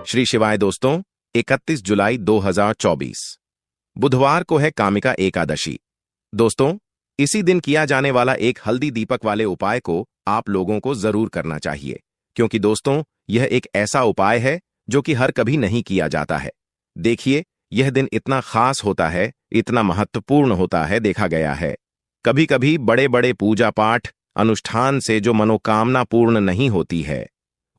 श्री शिवाय दोस्तों, 31 जुलाई 2024 बुधवार को है कामिका एकादशी। दोस्तों, इसी दिन किया जाने वाला एक हल्दी दीपक वाले उपाय को आप लोगों को जरूर करना चाहिए, क्योंकि दोस्तों यह एक ऐसा उपाय है जो कि हर कभी नहीं किया जाता है। देखिए, यह दिन इतना खास होता है, इतना महत्वपूर्ण होता है, देखा गया है कभी कभी बड़े बड़े पूजा पाठ अनुष्ठान से जो मनोकामना पूर्ण नहीं होती है,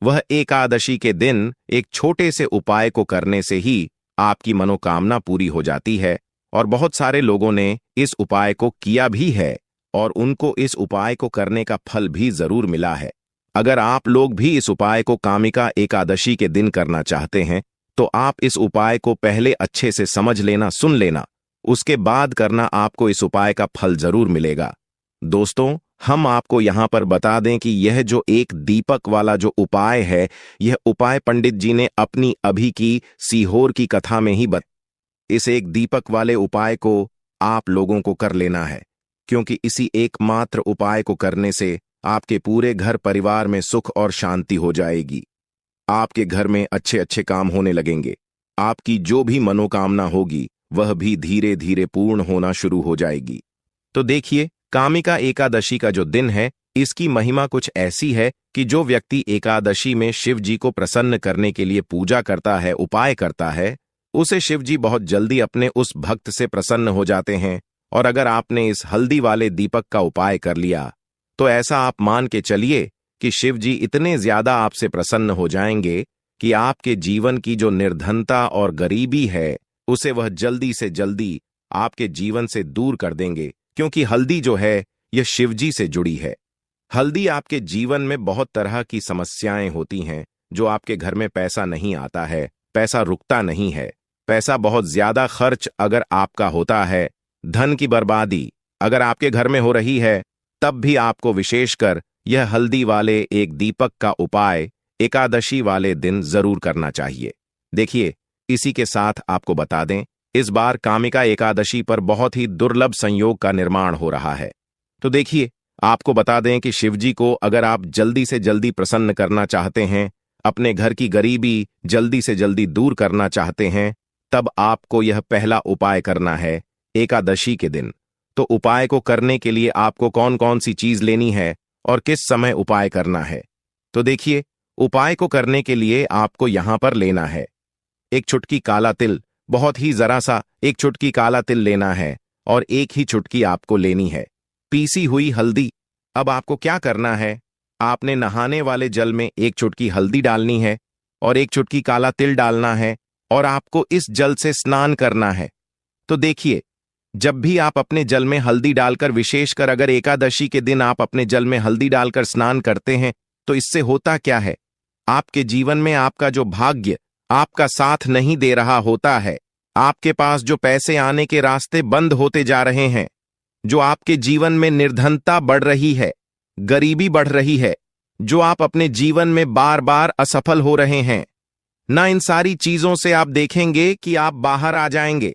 वह एकादशी के दिन एक छोटे से उपाय को करने से ही आपकी मनोकामना पूरी हो जाती है। और बहुत सारे लोगों ने इस उपाय को किया भी है और उनको इस उपाय को करने का फल भी जरूर मिला है। अगर आप लोग भी इस उपाय को कामिका एकादशी के दिन करना चाहते हैं तो आप इस उपाय को पहले अच्छे से समझ लेना, सुन लेना, उसके बाद करना, आपको इस उपाय का फल जरूर मिलेगा। दोस्तों, हम आपको यहां पर बता दें कि यह जो एक दीपक वाला जो उपाय है, यह उपाय पंडित जी ने अपनी अभी की सीहोर की कथा में ही इस एक दीपक वाले उपाय को आप लोगों को कर लेना है, क्योंकि इसी एकमात्र उपाय को करने से आपके पूरे घर परिवार में सुख और शांति हो जाएगी। आपके घर में अच्छे अच्छे काम होने लगेंगे। आपकी जो भी मनोकामना होगी वह भी धीरे धीरे पूर्ण होना शुरू हो जाएगी। तो देखिए, कामिका एकादशी का जो दिन है, इसकी महिमा कुछ ऐसी है कि जो व्यक्ति एकादशी में शिव जी को प्रसन्न करने के लिए पूजा करता है, उपाय करता है, उसे शिव जी बहुत जल्दी अपने उस भक्त से प्रसन्न हो जाते हैं। और अगर आपने इस हल्दी वाले दीपक का उपाय कर लिया तो ऐसा आप मान के चलिए कि शिव जी इतने ज्यादा आपसे प्रसन्न हो जाएंगे कि आपके जीवन की जो निर्धनता और गरीबी है उसे वह जल्दी से जल्दी आपके जीवन से दूर कर देंगे, क्योंकि हल्दी जो है यह शिवजी से जुड़ी है। हल्दी आपके जीवन में बहुत तरह की समस्याएं होती हैं, जो आपके घर में पैसा नहीं आता है, पैसा रुकता नहीं है, पैसा बहुत ज्यादा खर्च अगर आपका होता है, धन की बर्बादी अगर आपके घर में हो रही है, तब भी आपको विशेषकर यह हल्दी वाले एक दीपक का उपाय एकादशी वाले दिन जरूर करना चाहिए। देखिए, इसी के साथ आपको बता दें, इस बार कामिका एकादशी पर बहुत ही दुर्लभ संयोग का निर्माण हो रहा है। तो देखिए, आपको बता दें कि शिवजी को अगर आप जल्दी से जल्दी प्रसन्न करना चाहते हैं, अपने घर की गरीबी जल्दी से जल्दी दूर करना चाहते हैं, तब आपको यह पहला उपाय करना है एकादशी के दिन। तो उपाय को करने के लिए आपको कौन कौन सी चीज लेनी है और किस समय उपाय करना है। तो देखिए, उपाय को करने के लिए आपको यहां पर लेना है एक चुटकी काला तिल, बहुत ही जरा सा एक चुटकी काला तिल लेना है, और एक ही चुटकी आपको लेनी है पीसी हुई हल्दी। अब आपको क्या करना है, आपने नहाने वाले जल में एक चुटकी हल्दी डालनी है और एक चुटकी काला तिल डालना है, और आपको इस जल से स्नान करना है। तो देखिए, जब भी आप अपने जल में हल्दी डालकर, विशेषकर अगर एकादशी के दिन आप अपने जल में हल्दी डालकर स्नान करते हैं, तो इससे होता क्या है, आपके जीवन में आपका जो भाग्य आपका साथ नहीं दे रहा होता है, आपके पास जो पैसे आने के रास्ते बंद होते जा रहे हैं, जो आपके जीवन में निर्धनता बढ़ रही है, गरीबी बढ़ रही है, जो आप अपने जीवन में बार बार असफल हो रहे हैं ना, इन सारी चीजों से आप देखेंगे कि आप बाहर आ जाएंगे।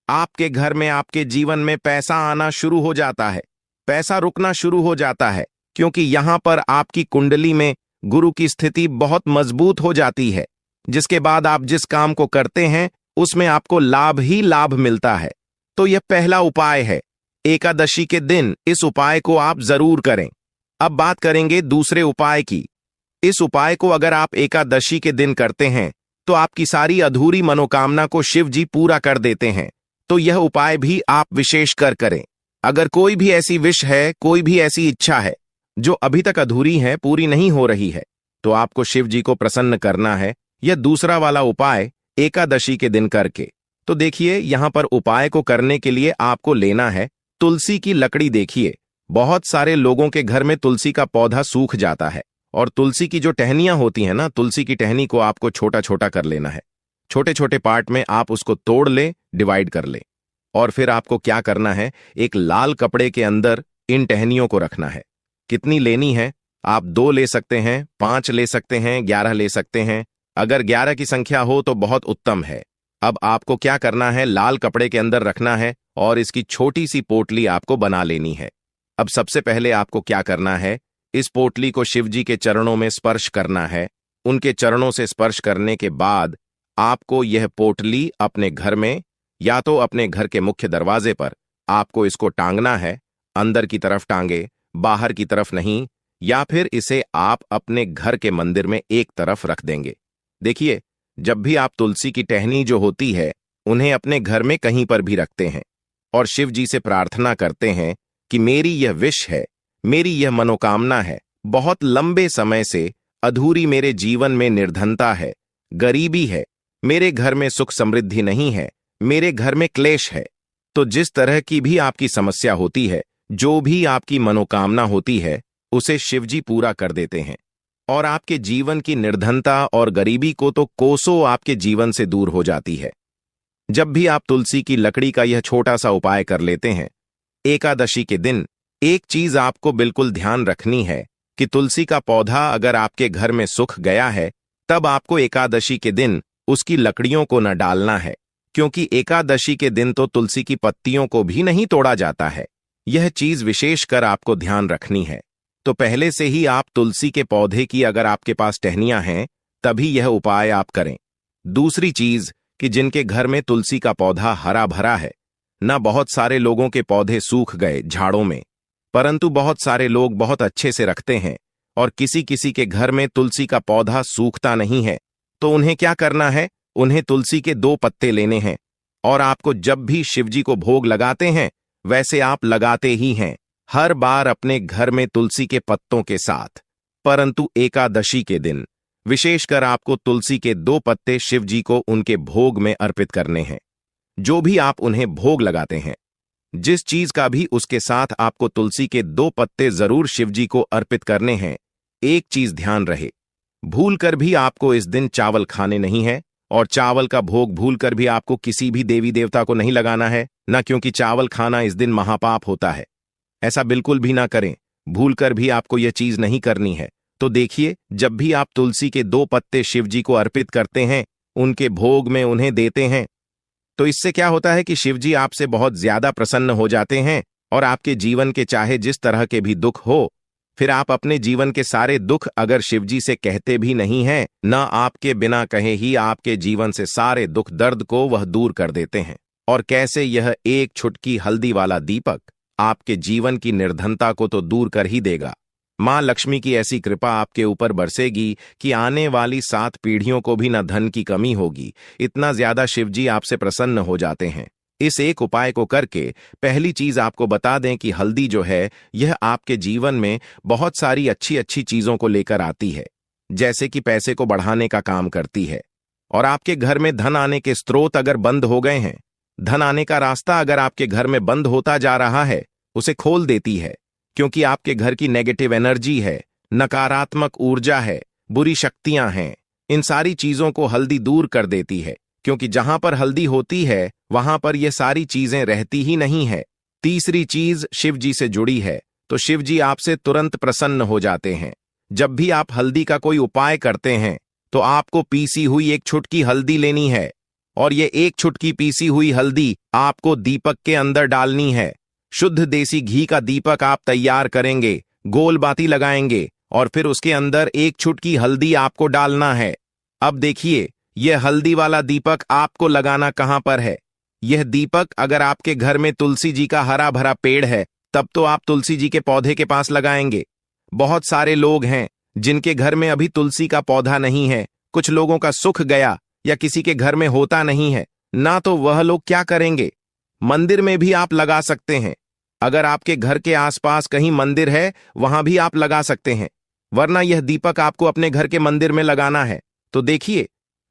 आपके घर में, आपके जीवन में पैसा आना शुरू हो जाता है, पैसा रुकना शुरू हो जाता है, क्योंकि यहां पर आपकी कुंडली में गुरु की स्थिति बहुत मजबूत हो जाती है, जिसके बाद आप जिस काम को करते हैं उसमें आपको लाभ ही लाभ मिलता है। तो यह पहला उपाय है, एकादशी के दिन इस उपाय को आप जरूर करें। अब बात करेंगे दूसरे उपाय की। इस उपाय को अगर आप एकादशी के दिन करते हैं तो आपकी सारी अधूरी मनोकामना को शिव जी पूरा कर देते हैं। तो यह उपाय भी आप विशेष कर करें। अगर कोई भी ऐसी विश है, कोई भी ऐसी इच्छा है जो अभी तक अधूरी है, पूरी नहीं हो रही है, तो आपको शिव जी को प्रसन्न करना है यह दूसरा वाला उपाय एकादशी के दिन करके। तो देखिए, यहां पर उपाय को करने के लिए आपको लेना है तुलसी की लकड़ी। देखिए, बहुत सारे लोगों के घर में तुलसी का पौधा सूख जाता है, और तुलसी की जो टहनियां होती हैं ना, तुलसी की टहनी को आपको छोटा छोटा कर लेना है, छोटे छोटे पार्ट में आप उसको तोड़ ले, डिवाइड कर ले, और फिर आपको क्या करना है, एक लाल कपड़े के अंदर इन टहनियों को रखना है। कितनी लेनी है, आप 2 ले सकते हैं, 5 ले सकते हैं, 11 ले सकते हैं। अगर 11 की संख्या हो तो बहुत उत्तम है। अब आपको क्या करना है, लाल कपड़े के अंदर रखना है और इसकी छोटी सी पोटली आपको बना लेनी है। अब सबसे पहले आपको क्या करना है, इस पोटली को शिवजी के चरणों में स्पर्श करना है उनके चरणों से स्पर्श करने के बाद आपको यह पोटली अपने घर में, या तो अपने घर के मुख्य दरवाजे पर आपको इसको टांगना है, अंदर की तरफ टांगे, बाहर की तरफ नहीं, या फिर इसे आप अपने घर के मंदिर में एक तरफ रख देंगे। देखिए, जब भी आप तुलसी की टहनी जो होती है उन्हें अपने घर में कहीं पर भी रखते हैं और शिव जी से प्रार्थना करते हैं कि मेरी यह विश है, मेरी यह मनोकामना है, बहुत लंबे समय से अधूरी मेरे जीवन में निर्धनता है, गरीबी है, मेरे घर में सुख समृद्धि नहीं है, मेरे घर में क्लेश है। तो जिस तरह की भी आपकी समस्या होती है, जो भी आपकी मनोकामना होती है, उसे शिवजी पूरा कर देते हैं और आपके जीवन की निर्धनता और गरीबी को तो कोसों आपके जीवन से दूर हो जाती है। जब भी आप तुलसी की लकड़ी का यह छोटा सा उपाय कर लेते हैं, एकादशी के दिन एक चीज आपको बिल्कुल ध्यान रखनी है कि तुलसी का पौधा अगर आपके घर में सूख गया है, तब आपको एकादशी के दिन उसकी लकड़ियों को न डालना है, क्योंकि एकादशी के दिन तो तुलसी की पत्तियों को भी नहीं तोड़ा जाता है। यह चीज विशेषकर आपको ध्यान रखनी है। तो पहले से ही आप तुलसी के पौधे की अगर आपके पास टहनियां हैं, तभी यह उपाय आप करें। दूसरी चीज कि जिनके घर में तुलसी का पौधा हरा भरा है, न बहुत सारे लोगों के पौधे सूख गए झाड़ों में, परंतु बहुत सारे लोग बहुत अच्छे से रखते हैं और किसी किसी के घर में तुलसी का पौधा सूखता नहीं है, तो उन्हें क्या करना है, उन्हें तुलसी के 2 पत्ते लेने हैं और आपको जब भी शिवजी को भोग लगाते हैं वैसे आप लगाते ही हैं, हर बार अपने घर में तुलसी के पत्तों के साथ। परंतु एकादशी के दिन विशेषकर आपको तुलसी के 2 पत्ते शिवजी को उनके भोग में अर्पित करने हैं। जो भी आप उन्हें भोग लगाते हैं, जिस चीज का भी, उसके साथ आपको तुलसी के 2 पत्ते जरूर शिवजी को अर्पित करने हैं। एक चीज ध्यान रहे, भूलकर भी आपको इस दिन चावल खाने नहीं है और चावल का भोग भूलकर भी आपको किसी भी देवी देवता को नहीं लगाना है, न क्योंकि चावल खाना इस दिन महापाप होता है। ऐसा बिल्कुल भी ना करें, भूलकर भी आपको यह चीज नहीं करनी है। तो देखिए, जब भी आप तुलसी के 2 पत्ते शिवजी को अर्पित करते हैं, उनके भोग में उन्हें देते हैं, तो इससे क्या होता है कि शिवजी आपसे बहुत ज्यादा प्रसन्न हो जाते हैं और आपके जीवन के चाहे जिस तरह के भी दुख हो, फिर आप अपने जीवन के सारे दुख अगर शिवजी से कहते भी नहीं हैं, न आपके बिना कहे ही आपके जीवन से सारे दुख दर्द को वह दूर कर देते हैं। और कैसे यह एक छुटकी हल्दी वाला दीपक आपके जीवन की निर्धनता को तो दूर कर ही देगा। मां लक्ष्मी की ऐसी कृपा आपके ऊपर बरसेगी कि आने वाली 7 पीढ़ियों को भी न धन की कमी होगी। इतना ज्यादा शिवजी आपसे प्रसन्न हो जाते हैं। इस एक उपाय को करके पहली चीज आपको बता दें कि हल्दी जो है, यह आपके जीवन में बहुत सारी अच्छी अच्छी चीजों को लेकर आती है, जैसे कि पैसे को बढ़ाने का काम करती है। और आपके घर में धन आने के स्रोत अगर बंद हो गए हैं, धन आने का रास्ता अगर आपके घर में बंद होता जा रहा है, उसे खोल देती है, क्योंकि आपके घर की नेगेटिव एनर्जी है, नकारात्मक ऊर्जा है, बुरी शक्तियां हैं। इन सारी चीजों को हल्दी दूर कर देती है, क्योंकि जहां पर हल्दी होती है वहां पर ये सारी चीजें रहती ही नहीं है। तीसरी चीज शिवजी से जुड़ी है, तो शिवजी आपसे तुरंत प्रसन्न हो जाते हैं। जब भी आप हल्दी का कोई उपाय करते हैं, तो आपको पीसी हुई एक छुटकी हल्दी लेनी है और ये एक छुटकी पीसी हुई हल्दी आपको दीपक के अंदर डालनी है। शुद्ध देसी घी का दीपक आप तैयार करेंगे, गोल बाती लगाएंगे और फिर उसके अंदर एक छुटकी हल्दी आपको डालना है। अब देखिए, यह हल्दी वाला दीपक आपको लगाना कहां पर है। यह दीपक अगर आपके घर में तुलसी जी का हरा भरा पेड़ है, तब तो आप तुलसी जी के पौधे के पास लगाएंगे। बहुत सारे लोग हैं जिनके घर में अभी तुलसी का पौधा नहीं है, कुछ लोगों का सूख गया या किसी के घर में होता नहीं है ना, तो वह लोग क्या करेंगे, मंदिर में भी आप लगा सकते हैं। अगर आपके घर के आसपास कहीं मंदिर है, वहां भी आप लगा सकते हैं, वरना यह दीपक आपको अपने घर के मंदिर में लगाना है। तो देखिए,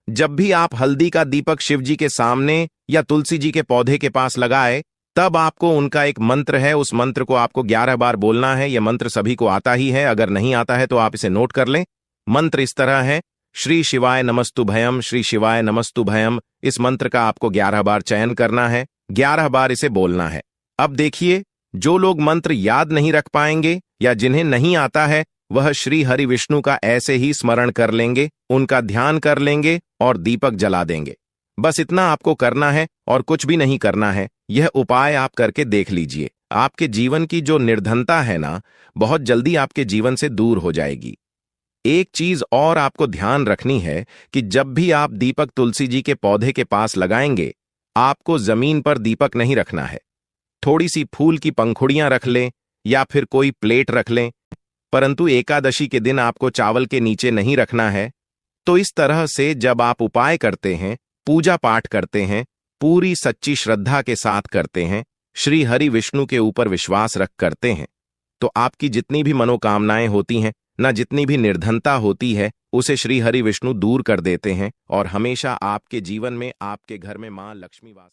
जब भी आप हल्दी का दीपक शिवजी के सामने या तुलसी जी के पौधे के पास लगाए, तब आपको उनका एक मंत्र है, उस मंत्र को आपको 11 बार बोलना है। यह मंत्र सभी को आता ही है, अगर नहीं आता है तो आप इसे नोट कर लें। मंत्र इस तरह है, श्री शिवाय नमस्तुभयम, श्री शिवाय नमस्तुभयम। इस मंत्र का आपको 11 बार चयन करना है, 11 बार इसे बोलना है। अब देखिए, जो लोग मंत्र याद नहीं रख पाएंगे या जिन्हें नहीं आता है, वह श्री हरि विष्णु का ऐसे ही स्मरण कर लेंगे, उनका ध्यान कर लेंगे और दीपक जला देंगे। बस इतना आपको करना है और कुछ भी नहीं करना है। यह उपाय आप करके देख लीजिए, आपके जीवन की जो निर्धनता है ना, बहुत जल्दी आपके जीवन से दूर हो जाएगी। एक चीज और आपको ध्यान रखनी है कि जब भी आप दीपक तुलसी जी के पौधे के पास लगाएंगे, आपको जमीन पर दीपक नहीं रखना है। थोड़ी सी फूल की पंखुड़ियां रख लें या फिर कोई प्लेट रख लें, परंतु एकादशी के दिन आपको चावल के नीचे नहीं रखना है। तो इस तरह से जब आप उपाय करते हैं, पूजा पाठ करते हैं, पूरी सच्ची श्रद्धा के साथ करते हैं, श्री हरि विष्णु के ऊपर विश्वास रख करते हैं, तो आपकी जितनी भी मनोकामनाएं होती हैं, ना जितनी भी निर्धनता होती है, उसे श्री हरि विष्णु दूर कर देते हैं और हमेशा आपके जीवन में, आपके घर में मां लक्ष्मी वास